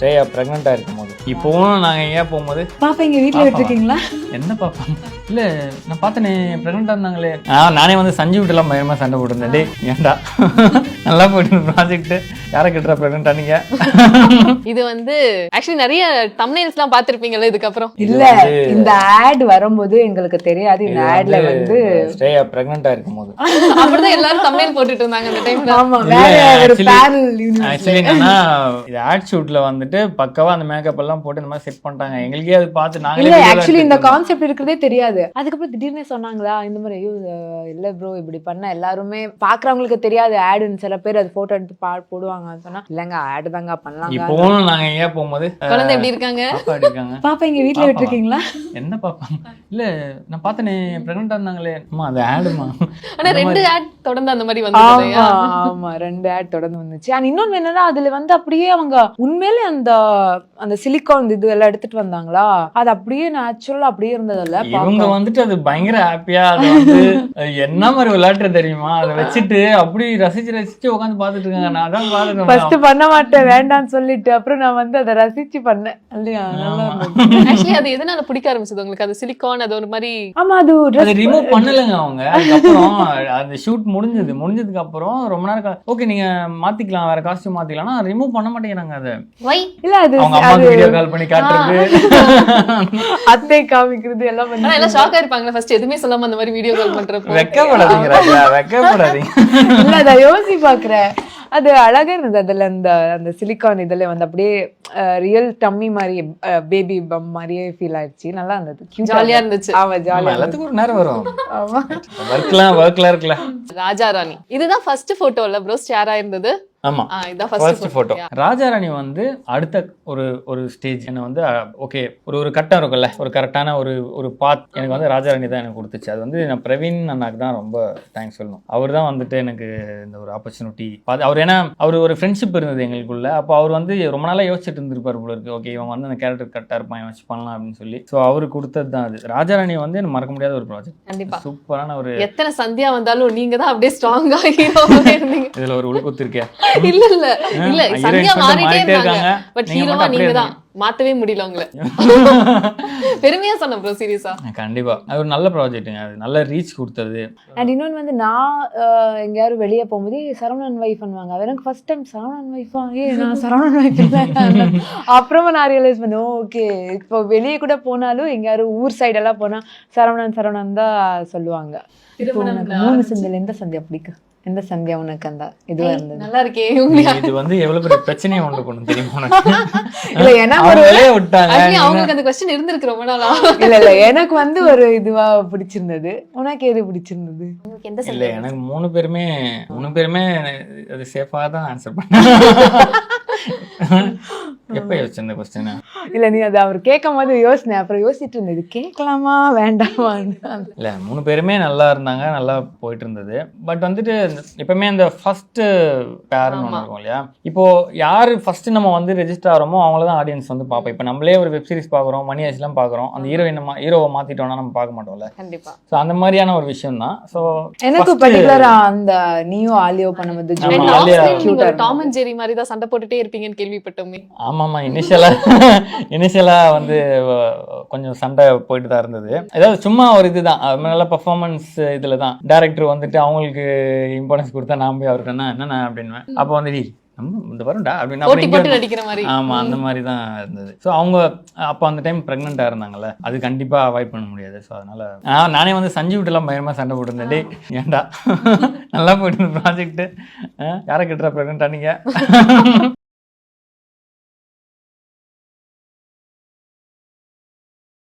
ஸ்ரேயா ப்ரெக்னெண்ட்டாக இருக்கும்போது இப்போவும் நாங்கள் எங்கேயா போகும்போது பாப்பா எங்க வீட்டில் விட்டுருக்கீங்களா? என்ன பாப்பா இல்லை நான் பார்த்தேனே ப்ரெக்னெண்ட்டாக இருந்தாங்களே நானே வந்து சஞ்சீவ்ட்டெல்லாம் பயமாக சண்டை போட்டிருந்தேன். டே ஏன்டா நல்லா போயிட்டு ப்ராஜெக்ட் யாரை கிட்ட ப்ரெக்னெண்ட் ஆனீங்க. இது வந்து ஆக்சுவலி நிறைய தம்ப்நெயில்ஸ்லாம் பார்த்திருப்பீங்கல்ல இதுக்கப்புறம். இல்ல இந்த ஆட் வரும்போது எங்களுக்கு தெரியாது இந்த ஆட்ல வந்து ஸ்ரேயா ப்ரெக்னெண்ட்டாக இருக்கும்போது அப்படிதான் எல்லாரும் தம்ப்நெயில் போட்டுட்டு இருந்தாங்க அந்த டைம்ல. ஆமா வேற ஒரு பேனல் ஆக்சுவலி என்னன்னா இது ஆட் ஷூட்ல வந்துட்டு பக்கவா அந்த மேக்கப் எல்லாம் போட்டு இந்த மாதிரி செட் பண்ணிட்டாங்க. எங்களுக்கே அது பார்த்து இல்ல நாங்களே ஆக்சுவலி இந்த கான்செப்ட் இருக்கிறதே தெரியாது. அதுக்கப்புறம் திடீர்னு சொன்னாங்களா இந்த மாதிரி ஐயோ இல்ல ப்ரோ இப்படி பண்ண எல்லாருமே பாக்குறவங்களுக்கு தெரியாது ஆடுன்னு சில பேர் அது போட்டோ எடுத்து போடுவாங்க சொன்னா இல்லங்க ஆடு தாங்க பண்ணலாம். இப்போவும் நாங்க எங்கேயா போகும்போது குழந்தை எப்படி இருக்காங்க பாப்பா எப்படி இருக்காங்க பாப்பா எங்க வீட்டுல விட்டுருக்கீங்களா? என்ன பாப்பா இல்ல நான் பார்த்தனே பிரெக்னெண்டா இருந்தாங்களே அம்மா அது ஆடுமா. ஆனா 2 ஆட் தொடர்ந்து அந்த மாதிரி வந்தது. ஆமா 2 ஆட் தொடர்ந்து வந்துச்சு. அண்ட் இன்னொன்னு என்னன்னா அதுல வந்து அப்படியே அவங்க உண்மையிலே அந்த அந்த சிலிகான் இது எல்லாம் எடுத்துட்டு வந்தாங்களா அது அப்படியே நேச்சுரலா அப்படியே இருந்ததுல்ல. இவங்க வந்துட்டு அது பயங்கர ஹாப்பியா அது வந்து என்ன மாதிரி விளையாட்டு தெரியுமா அதை வச்சுட்டு அப்படி ரசிச்சு ரசிச்சு உட்காந்து பாத்துட்டு இருக்காங்க. நான் தான் பாத்துட்டு ஃபர்ஸ்ட் பண்ண மாட்டேன் வேண்டாம்னு சொல்லிட்டு அப்புறம் நான் வந்து அதை ரசிச்சு பண்ணேன் இல்லையா. நல்லா ஆக்சுவலி அது எதனால பிடிக்க ஆரம்பிச்சது உங்களுக்கு? அது சிலிகான் அது ஒரு மாதிரி. ஆமா அது அதை ரிமூவ் பண்ணலங்க அவங்க. அதுக்கப்புறம் அந்த ஷூட் முடிஞ்சதுக்கு அப்புறம் ரொம்ப நேரம் ஓகே நீங்க மாத்திக்கலாம் வேற காஸ்டியூம் மாத்திக்கலாம் ரிமூவ் பண்ண மாட்டேங்கிறாங்க. அதை வை இல்ல அது அவங்க அம்மாக்கு வீடியோ கால் பண்ணி காட்டுறது அத்தை காமிக்கிறது எல்லாம் பண்ணி எல்லாம் ஷாக் ஆயிருப்பாங்க ஃபர்ஸ்ட் எதுவுமே சொல்லாம அந்த மாதிரி வீடியோ கால் பண்றப்போ. வெக்கப்படாதீங்க. இல்ல அத யோசி பாக்குறேன் அது அழகா இருந்தது. அதுல அந்த சிலிகான் இதுல வந்து அப்படியே ரியல் டம்மி மாதிரி பேபி பம் மாதிரியே ஃபீல் ஆயிடுச்சு. நல்லா இருந்தது ஜாலியா இருந்துச்சு. ஆமா ஜாலியா எல்லாத்துக்கும் ஒரு நேரம் வரும். ஆமா ஒர்க்லாம் இருக்குல்ல. ராஜா ராணி இதுதான் ஃபர்ஸ்ட் போட்டோ இல்ல ப்ரோ ஷேர் ஆயிருந்தது. ஆமா இதான் ஃபர்ஸ்ட் போட்டோ. ராஜாராணி வந்து அடுத்த ஒரு ஸ்டேஜ் என்ன வந்து ஓகே ஒரு கட்டம் இருக்கும்ல ஒரு கரெக்டான ஒரு பாத் எனக்கு வந்து ராஜாராணி தான் எனக்கு கொடுத்துச்சு. அது வந்து நான் பிரவீன் அண்ணாக்கு தான் ரொம்ப தேங்க்ஸ் சொல்லணும். அவர் தான் வந்துட்டு எனக்கு இந்த ஒரு ஆப்பர்ச்சுனிட்டி அவர் ஏன்னா அவர் ஒரு ஃப்ரெண்ட்ஷிப் இருந்தது எங்களுக்குள்ள. அப்போ அவர் வந்து ரொம்ப நாளா யோசிச்சுட்டு இருந்திருப்பாரு போல இருக்கு. ஓகே இவன் வந்து அந்த கேரக்டர் கரெக்டா இருப்பான் இவன் வச்சு பண்ணலாம் அப்படின்னு சொல்லி. ஸோ அவரு கொடுத்தது தான் அது. ராஜாராணி வந்து எனக்கு மறக்க முடியாத ஒரு ப்ராஜெக்ட். கண்டிப்பா சூப்பரான ஒரு எத்தனை சந்தியா வந்தாலும் நீங்க தான் அப்படியே ஸ்ட்ராங்கா ஹீரோ இருந்தீங்க. இதுல ஒரு உள்குத்து இருக்கேன். இல்ல இல்ல இல்ல சந்தியா மாறிட்டே இருக்காங்க பட் ஹீரோவா நீங்க தான் மாத்தவே முடியல உங்களை. பெருமையா சொன்ன ப்ரோ சீரியஸா. கண்டிப்பா அது ஒரு நல்ல ப்ராஜெக்ட்டுங்க. அது நல்ல ரீச் கொடுத்தது. அண்ட் இன்னொன்று வந்து நான் எங்கேயாரும் வெளியே போகும்போது சரவணன் வைஃப் பண்ணுவாங்க. அது எனக்கு ஃபர்ஸ்ட் டைம் சரவணன் வைஃபா நான் சரவணன் வைஃப் இல்லை. அப்புறமா நான் ரியலைஸ் பண்ணேன் ஓகே இப்போ வெளியே கூட போனாலும் எங்கேயாரும் ஊர் சைடெல்லாம் போனால் சரவணன் தான் சொல்லுவாங்க. இப்போ உனக்கு 3 சந்தியில் எந்த சந்தியா பிடிக்கும்? எந்த சந்தியா உனக்கு அந்த இதுவா இருந்தது? நல்லா இருக்கே. இது வந்து எவ்வளவு பெரிய பிரச்சனையை உண்டு பண்ணும் தெரியுமா? இல்ல எனக்கு அவங்களுக்கு அந்த क्वेश्चन இருந்திருக்கு ரொம்ப நாளா. இல்ல எனக்கு வந்து ஒரு இதுவா பிடிச்சிருந்தது. உனக்கு எது பிடிச்சிருந்தது? எந்த இல்ல எனக்கு 3 பேருமே அது சேஃபா தான் ஆன்சர் பண்ணேன். எப்ப யோசிச்ச இந்த क्वेश्चन? இல்ல நீ அது அவர் கேட்கும் போது யோசினேன். அப்புறம் யோசிச்சுட்டு இருந்தது கேட்கலாமா வேண்டாமா. இல்ல 3 பேருமே நல்லா இருந்தாங்க நல்லா போயிட்டு இருந்தது. பட் வந்துட்டு எப்பவுமே அந்த ஃபர்ஸ்ட் பேர்னு ஒன்று இருக்கும் இல்லையா. இப்போ யாரு ஃபர்ஸ்ட் நம்ம வந்து ரெஜிஸ்டர் ஆகிறோமோ அவங்கள தான் ஆடியன்ஸ் வந்து பார்ப்போம். இப்போ நம்மளே ஒரு வெப் சீரிஸ் பார்க்குறோம் மணி ஆச்சுலாம் பார்க்குறோம் அந்த ஹீரோவை மாத்திட்டோம்னா நம்ம பார்க்க மாட்டோம்ல. கண்டிப்பா. ஸோ அந்த மாதிரியான ஒரு விஷயம் தான். ஸோ எனக்கு பர்டிகுலரா அந்த நீயோ ஆலியோ பண்ணும்போது டாம் அண்ட் ஜெரி மாதிரி தான் சண்டை போட்டுட்டே இருப்பீங்கன்னு கேள்விப்பட்டோமே. ஆமாம்மா இனிஷியலா வந்து கொஞ்சம் சண்டை போயிட்டு தான் இருந்தது. ஏதாவது சும்மா ஒரு இதுதான் நல்ல பர்ஃபார்மன்ஸ் இதுல தான் டைரக்டர் வந்துட்டு அவங்களுக்கு இம்பார்ட்டன்ஸ் கொடுத்தா நான் போய் அவருக்கு என்னண்ணா அப்படின்னு அப்போ வந்து இந்த வரும்டா அப்படின்னு. ஆமா அந்த மாதிரி தான் இருந்தது. ஸோ அவங்க அப்போ அந்த டைம் ப்ரெக்னெண்டா இருந்தாங்கல்ல அது கண்டிப்பா அவாய்ட் பண்ண முடியாது. ஸோ அதனால நானே வந்து சஞ்சீவ்ட்டெல்லாம் பயமா சண்டை போட்டிருந்தேன். டே ஏன்டா நல்லா போயிட்டு ப்ராஜெக்ட் யாரை கிட்ட ப்ரெக்னெண்ட் ஆனீங்க.